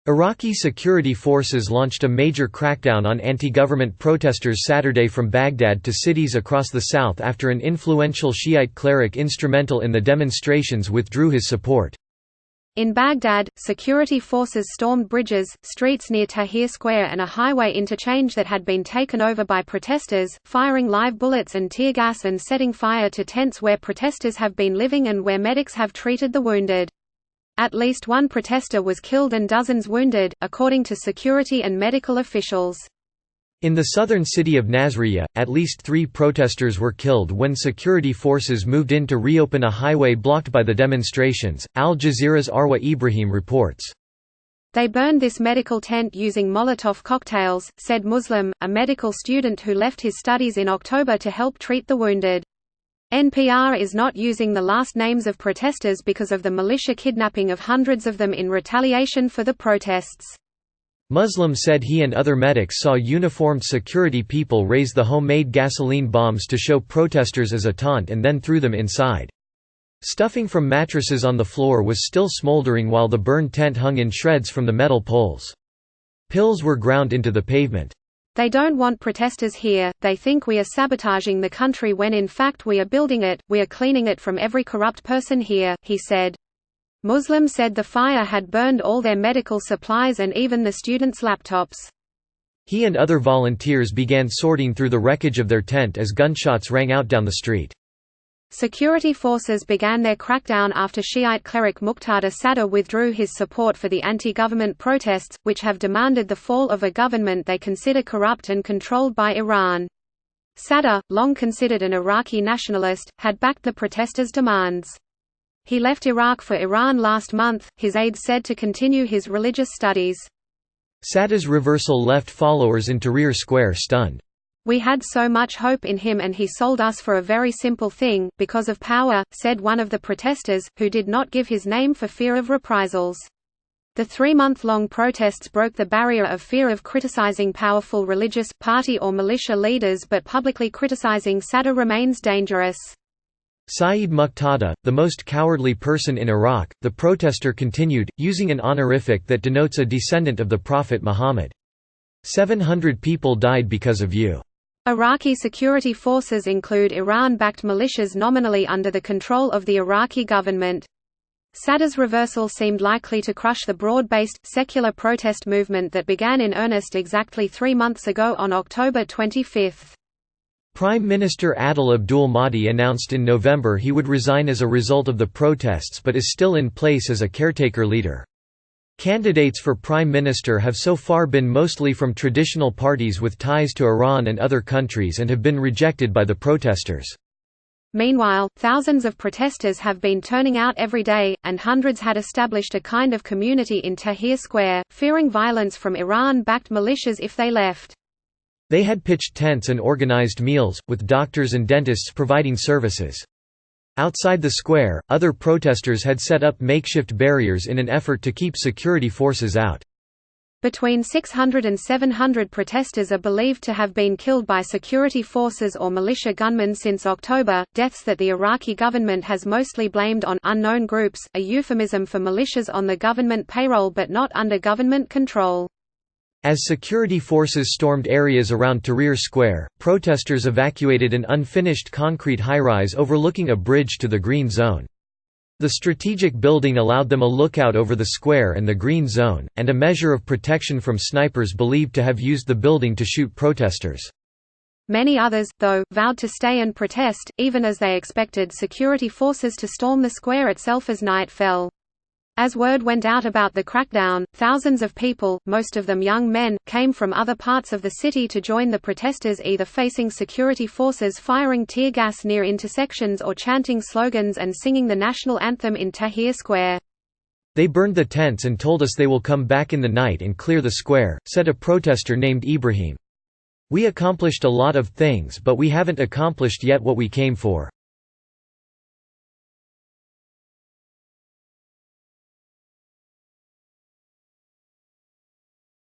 Iraqi security forces launched a major crackdown on anti-government protesters Saturday from Baghdad to cities across the south after an influential Shiite cleric instrumental in the demonstrations withdrew his support. In Baghdad, security forces stormed bridges, streets near Tahrir Square and a highway interchange that had been taken over by protesters, firing live bullets and tear gas and setting fire to tents where protesters have been living and where medics have treated the wounded. At least one protester was killed and dozens wounded, according to security and medical officials. In the southern city of Nasiriyah, at least 3 protesters were killed when security forces moved in to reopen a highway blocked by the demonstrations, Al Jazeera's Arwa Ibrahim reports. They burned this medical tent using Molotov cocktails, said Muslim, a medical student who left his studies in October to help treat the wounded. NPR is not using the last names of protesters because of the militia kidnapping of hundreds of them in retaliation for the protests. Muslim said he and other medics saw uniformed security people raise the homemade gasoline bombs to show protesters as a taunt and then threw them inside. Stuffing from mattresses on the floor was still smoldering while the burned tent hung in shreds from the metal poles. Pills were ground into the pavement. They don't want protesters here, they think we are sabotaging the country when in fact we are building it, we are cleaning it from every corrupt person here, he said. Muslim said the fire had burned all their medical supplies and even the students' laptops. He and other volunteers began sorting through the wreckage of their tent as gunshots rang out down the street. Security forces began their crackdown after Shiite cleric Muqtada Sadr withdrew his support for the anti-government protests, which have demanded the fall of a government they consider corrupt and controlled by Iran. Sadr, long considered an Iraqi nationalist, had backed the protesters' demands. He left Iraq for Iran last month, his aides said, to continue his religious studies. Sadr's reversal left followers in Tahrir Square stunned. "We had so much hope in him and he sold us for a very simple thing, because of power," said one of the protesters, who did not give his name for fear of reprisals. The 3-month-long protests broke the barrier of fear of criticizing powerful religious, party or militia leaders, but publicly criticizing Sadr remains dangerous. Saeed Muqtada, the most cowardly person in Iraq, the protester continued, using an honorific that denotes a descendant of the Prophet Muhammad. 700 people died because of you. Iraqi security forces include Iran-backed militias nominally under the control of the Iraqi government. Sadr's reversal seemed likely to crush the broad-based, secular protest movement that began in earnest exactly 3 months ago on October 25. Prime Minister Adil Abdul Mahdi announced in November he would resign as a result of the protests but is still in place as a caretaker leader. Candidates for prime minister have so far been mostly from traditional parties with ties to Iran and other countries and have been rejected by the protesters. Meanwhile, thousands of protesters have been turning out every day, and hundreds had established a kind of community in Tahrir Square, fearing violence from Iran-backed militias if they left. They had pitched tents and organized meals, with doctors and dentists providing services. Outside the square, other protesters had set up makeshift barriers in an effort to keep security forces out. Between 600 and 700 protesters are believed to have been killed by security forces or militia gunmen since October, deaths that the Iraqi government has mostly blamed on unknown groups, a euphemism for militias on the government payroll but not under government control. As security forces stormed areas around Tahrir Square, protesters evacuated an unfinished concrete high-rise overlooking a bridge to the Green Zone. The strategic building allowed them a lookout over the square and the Green Zone, and a measure of protection from snipers believed to have used the building to shoot protesters. Many others, though, vowed to stay and protest, even as they expected security forces to storm the square itself as night fell. As word went out about the crackdown, thousands of people, most of them young men, came from other parts of the city to join the protesters, either facing security forces firing tear gas near intersections or chanting slogans and singing the national anthem in Tahrir Square. "They burned the tents and told us they will come back in the night and clear the square," said a protester named Ibrahim. "We accomplished a lot of things but we haven't accomplished yet what we came for."